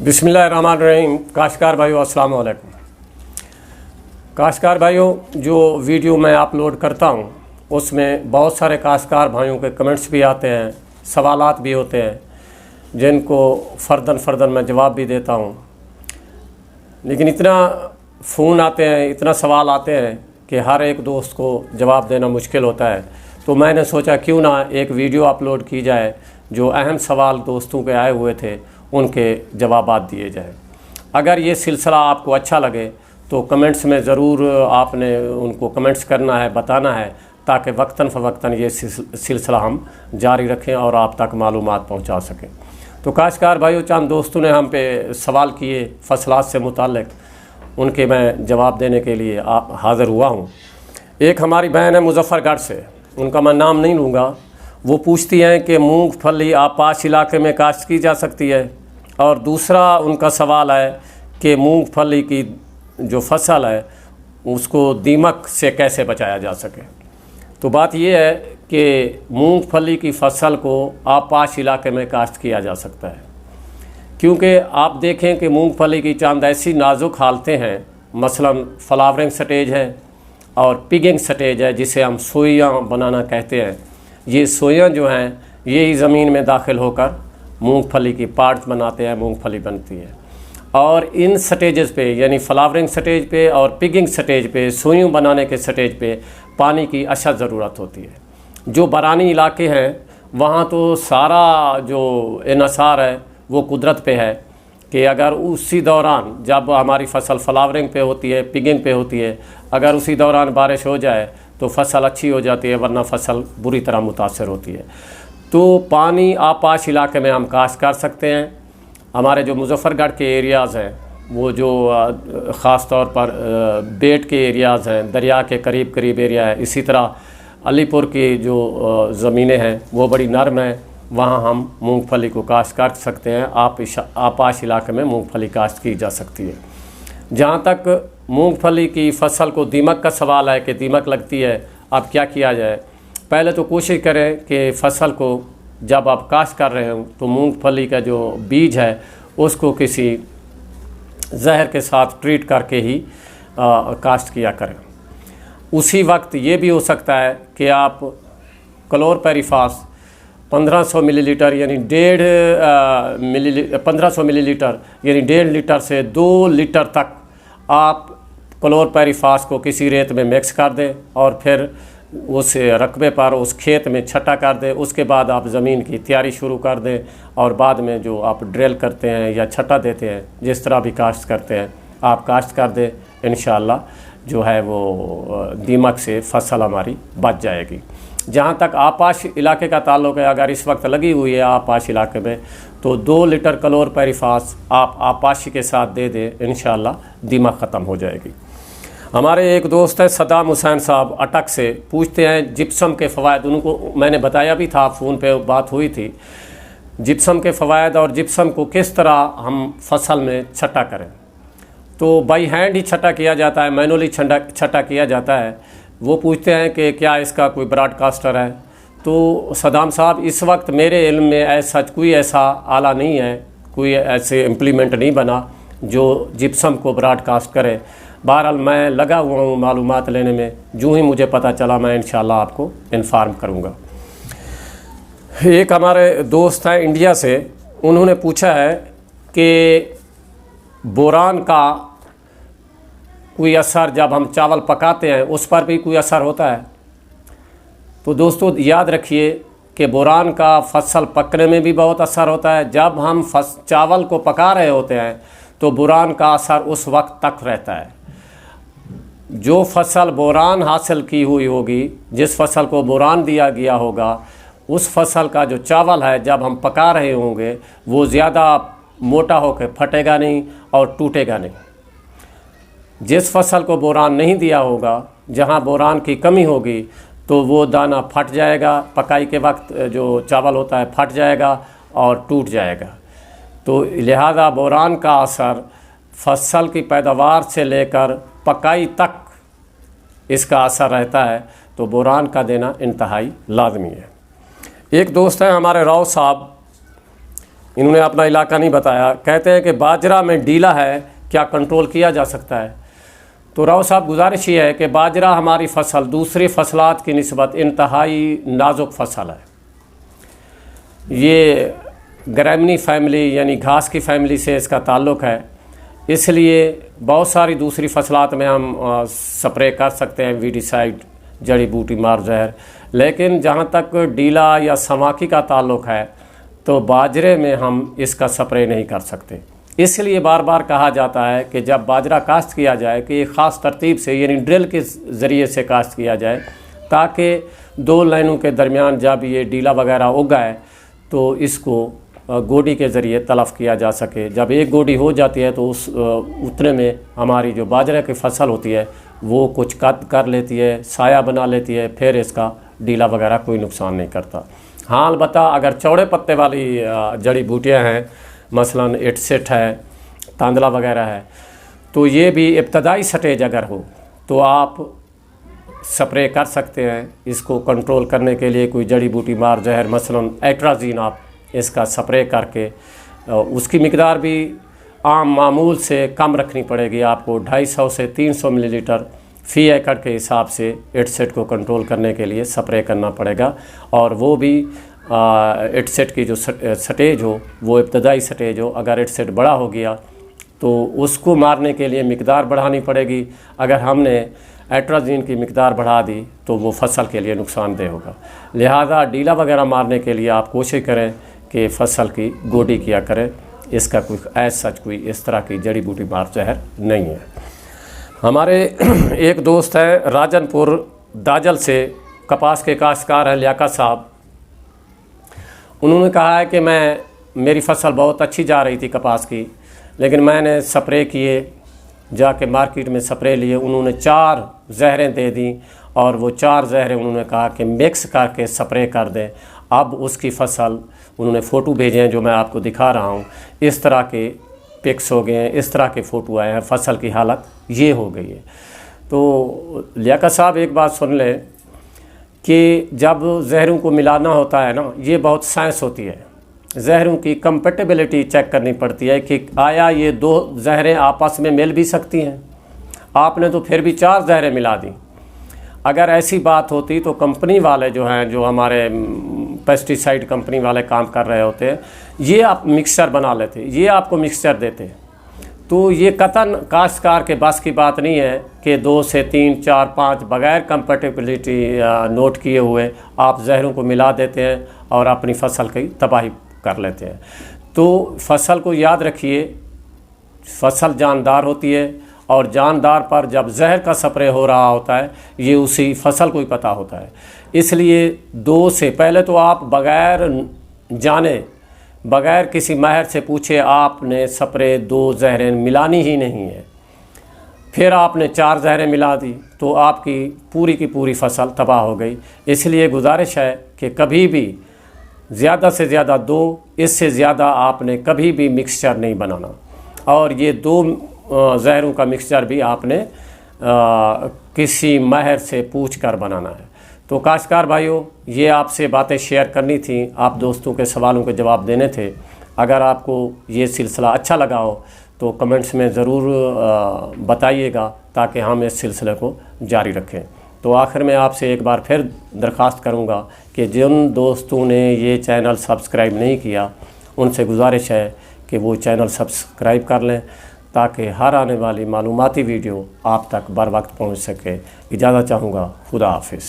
बिस्मिल्लाहिर्रहमानिर्रहीम। काश्तकार भाइयों अस्सलाम वालेकुम। काश्तकार भाइयों, जो वीडियो मैं अपलोड करता हूँ उसमें बहुत सारे काश्तकार भाइयों के कमेंट्स भी आते हैं, सवालात भी होते हैं जिनको फ़र्दन मैं जवाब भी देता हूँ। लेकिन इतना फ़ोन आते हैं, इतना सवाल आते हैं कि हर एक दोस्त को जवाब देना मुश्किल होता है। तो मैंने सोचा क्यों ना एक वीडियो अपलोड की जाए जो अहम सवाल दोस्तों के आए हुए थे उनके जवाबात दिए जाए। अगर ये सिलसिला आपको अच्छा लगे तो कमेंट्स में ज़रूर आपने उनको कमेंट्स करना है, बताना है, ताकि वक्तन फ़वक्तन ये सिलसिला हम जारी रखें और आप तक मालूमात पहुंचा सकें। तो काश्तकार भाइयों, चंद दोस्तों ने हम पे सवाल किए फसलात से मुताल्लिक़, उनके मैं जवाब देने के लिए हाज़िर हुआ हूँ। एक हमारी बहन है मुज़फ़्फ़रगढ़ से, उनका मैं नाम नहीं लूँगा। वो पूछती हैं कि मूंगफली आपाश इलाके में काश्त की जा सकती है, और दूसरा उनका सवाल है कि मूंगफली की जो फसल है उसको दीमक से कैसे बचाया जा सके। तो बात यह है कि मूंगफली की फसल को आपाश इलाके में काश्त किया जा सकता है, क्योंकि आप देखें कि मूंगफली की चंद ऐसी नाजुक हालतें हैं, मसलन फ्लावरिंग स्टेज है और पिगिंग स्टेज है, जिसे हम सोइयाँ बनाना कहते हैं। ये सोइयाँ जो हैं यही ज़मीन में दाखिल होकर मूंगफली की पार्ट बनाते हैं, मूंगफली बनती है। और इन स्टेजेस पे, यानी फ्लावरिंग स्टेज पे और पिगिंग स्टेज पे, सोइयों बनाने के स्टेज पे पानी की अशद ज़रूरत होती है। जो बरानी इलाके हैं वहाँ तो सारा जो इन्हसार है वो कुदरत पे है कि अगर उसी दौरान जब हमारी फसल फ्लावरिंग पे होती है, पिगिंग पे होती है, अगर उसी दौरान बारिश हो जाए तो फसल अच्छी हो जाती है, वरना फसल बुरी तरह मुतासर होती है। तो पानी आपाश इलाके में हम काश्त कर सकते हैं। हमारे जो मुज़फ़्फ़रगढ़ के एरियाज़ हैं वो जो ख़ास तौर पर बेट के एरियाज़ हैं, दरिया के करीब करीब एरिया है। इसी तरह अलीपुर की जो ज़मीनें हैं वो बड़ी नरम हैं, वहाँ हम मूंगफली को काश्त कर सकते हैं। आपाश इलाके में मूंगफली काश्त की जा सकती है। जहाँ तक मूंगफली की फसल को दीमक का सवाल है कि दीमक लगती है, अब क्या किया जाए। पहले तो कोशिश करें कि फसल को जब आप काश्त कर रहे हो तो मूंगफली का जो बीज है उसको किसी जहर के साथ ट्रीट करके ही काश्त किया करें। उसी वक्त ये भी हो सकता है कि आप क्लोरपाइरीफास 1500 मिलीलीटर यानी 1500 मिलीलीटर यानी 1.5 लीटर से 2 लीटर तक आप क्लोरपाइरीफास को किसी रेत में मिक्स कर दें और फिर उस रकबे पर उस खेत में छटा कर दें। उसके बाद आप ज़मीन की तैयारी शुरू कर दें और बाद में जो आप ड्रिल करते हैं या छटा देते हैं, जिस तरह भी काश्त करते हैं, आप काश्त कर दें। इंशाअल्लाह जो है वो दीमक से फसल हमारी बच जाएगी। जहाँ तक आपाश इलाके का ताल्लुक़ है, अगर इस वक्त लगी हुई है आपाश इलाके में तो 2 लीटर क्लोरपाइरीफास आप आपाशी के साथ दे दें, इंशाअल्लाह दीमक ख़त्म हो जाएगी। हमारे एक दोस्त है सद्दाम हुसैन साहब अटक से, पूछते हैं जिप्सम के फ़वायद। उनको मैंने बताया भी था, फ़ोन पे बात हुई थी, जिप्सम के फ़वायद और जिप्सम को किस तरह हम फसल में छटा करें। तो बाई हैंड ही छटा किया जाता है, मैनुअली छटा किया जाता है। वो पूछते हैं कि क्या इसका कोई ब्रॉडकास्टर है। तो सद्दाम साहब, इस वक्त मेरे इल्म में ऐसा कोई ऐसा आला नहीं है, कोई ऐसे इम्प्लीमेंट नहीं बना जो जिप्सम को ब्रॉडकास्ट करे। बहरहाल मैं लगा हुआ हूँ मालूमात लेने में, जो ही मुझे पता चला मैं इंशाअल्लाह आपको इन्फॉर्म करूँगा। एक हमारे दोस्त हैं इंडिया से, उन्होंने पूछा है कि बोरान का कोई असर जब हम चावल पकाते हैं उस पर भी कोई असर होता है। तो दोस्तों याद रखिए कि बोरान का फसल पकने में भी बहुत असर होता है। जब हम चावल को पका रहे होते हैं तो बोरान का असर उस वक्त तक रहता है। जो फसल बोरान हासिल की हुई होगी, जिस फसल को बोरान दिया गया होगा, उस फसल का जो चावल है जब हम पका रहे होंगे वो ज़्यादा मोटा होकर फटेगा नहीं और टूटेगा नहीं। जिस फसल को बोरान नहीं दिया होगा, जहाँ बोरान की कमी होगी, तो वो दाना फट जाएगा, पकाई के वक्त जो चावल होता है फट जाएगा और टूट जाएगा। तो लिहाजा बोरान का असर फसल की पैदावार से लेकर पकाई तक इसका असर रहता है। तो बोरान का देना इंतहाई लाजमी है। एक दोस्त हैं हमारे राव साहब, इन्होंने अपना इलाका नहीं बताया। कहते हैं कि बाजरा में डीला है, क्या कंट्रोल किया जा सकता है? तो राव साहब, गुजारिश ये है कि बाजरा हमारी फसल दूसरी फसलात की निस्बत इंतहाई नाजुक फसल है। ये ग्रैमिनी फैमिली यानी घास की फैमिली से इसका ताल्लुक़ है, इसलिए बहुत सारी दूसरी फसलात में हम स्प्रे कर सकते हैं वीडिसाइड, जड़ी बूटी मार जहर, लेकिन जहाँ तक डीला या समाकी का ताल्लुक़ है तो बाजरे में हम इसका स्प्रे नहीं कर सकते। इसलिए बार बार कहा जाता है कि जब बाजरा काश्त किया जाए कि एक ख़ास तरतीब से यानी ड्रिल के ज़रिए से काश्त किया जाए, ताकि दो लाइनों के दरमियान जब ये डीला वगैरह उगाए तो इसको गोडी के ज़रिए तलफ़ किया जा सके। जब एक गोडी हो जाती है तो उस उतने में हमारी जो बाजरे की फसल होती है वो कुछ कट कर लेती है, साया बना लेती है, फिर इसका डीला वगैरह कोई नुकसान नहीं करता। हाँ, अलबत्ता अगर चौड़े पत्ते वाली जड़ी बूटियाँ हैं, मसलन इटसेट है, तांदला वगैरह है, तो ये भी इब्तदाई स्टेज अगर हो तो आप स्प्रे कर सकते हैं। इसको कंट्रोल करने के लिए कोई जड़ी बूटी मार जहर मसलन एट्राजीन आप इसका स्प्रे करके, उसकी मिकदार भी आम मामूल से कम रखनी पड़ेगी आपको। 250 से 300 मिलीलीटर फ़ी एकड़ के हिसाब से इटसेट को कंट्रोल करने के लिए स्प्रे करना पड़ेगा। और वो भी इटसेट की जो स्टेज हो वो इब्तदाई स्टेज हो। अगर इटसेट बड़ा हो गया तो उसको मारने के लिए मिकदार बढ़ानी पड़ेगी। अगर हमने एट्राजीन की मिकदार बढ़ा दी तो वो फसल के लिए नुकसानदेह होगा। लिहाजा डीला वगैरह मारने के लिए आप कोशिश करें कि फसल की गोडी किया करें। इसका कोई सच कोई इस तरह की जड़ी बूटी मार जहर नहीं है। हमारे एक दोस्त हैं राजनपुर दाजल से, कपास के काश्तकार हैं लियाकत साहब। उन्होंने कहा है कि मेरी फसल बहुत अच्छी जा रही थी कपास की, लेकिन मैंने स्प्रे किए, जाके मार्केट में स्प्रे लिए, उन्होंने 4 जहरें दे दी और वो 4 जहरें उन्होंने कहा कि मिक्स करके स्प्रे कर दें। अब उसकी फसल, उन्होंने फ़ोटो भेजे हैं जो मैं आपको दिखा रहा हूँ, इस तरह के पिक्स हो गए हैं, इस तरह के फ़ोटो आए हैं, फसल की हालत ये हो गई है। तो लियाकत साहब एक बात सुन लें कि जब जहरों को मिलाना होता है ना, ये बहुत साइंस होती है। जहरों की कंपेटेबिलिटी चेक करनी पड़ती है कि आया ये 2 जहरें आपस में मिल भी सकती हैं। आपने तो फिर भी 4 जहरें मिला दी। अगर ऐसी बात होती तो कंपनी वाले जो हैं, जो हमारे पेस्टिसाइड कंपनी वाले काम कर रहे होते हैं, ये आप मिक्सचर बना लेते, ये आपको मिक्सचर देते। तो ये कतन काश्तकार के बस की बात नहीं है कि 2 से 3, 4, 5 बग़ैर कंपेटेबिलिटी नोट किए हुए आप जहरों को मिला देते हैं और अपनी फसल की तबाही कर लेते हैं। तो फसल को याद रखिए, फसल जानदार होती है और जानदार पर जब जहर का स्प्रे हो रहा होता है ये उसी फसल को ही पता होता है। इसलिए 2 से पहले तो आप बग़ैर जाने, बग़ैर किसी माहिर से पूछे आपने स्प्रे 2 जहरें मिलानी ही नहीं है। फिर आपने 4 जहरें मिला दी तो आपकी पूरी की पूरी फसल तबाह हो गई। इसलिए गुजारिश है कि कभी भी ज़्यादा से ज़्यादा 2, इससे ज़्यादा आपने कभी भी मिक्सचर नहीं बनाना। और ये 2 जहरों का मिक्सचर भी आपने किसी माहिर से पूछ कर बनाना है। तो काश्तकार भाइयों, ये आपसे बातें शेयर करनी थी, आप दोस्तों के सवालों के जवाब देने थे। अगर आपको ये सिलसिला अच्छा लगा हो तो कमेंट्स में ज़रूर बताइएगा ताकि हम इस सिलसिले को जारी रखें। तो आखिर में आपसे एक बार फिर दरख्वास्त करूंगा कि जिन दोस्तों ने ये चैनल सब्सक्राइब नहीं किया उनसे गुजारिश है कि वो चैनल सब्सक्राइब कर लें ताकि हर आने वाली मालूमाती वीडियो आप तक बर वक्त पहुँच सके। इजाज़त चाहूँगा। खुदा हाफिज़।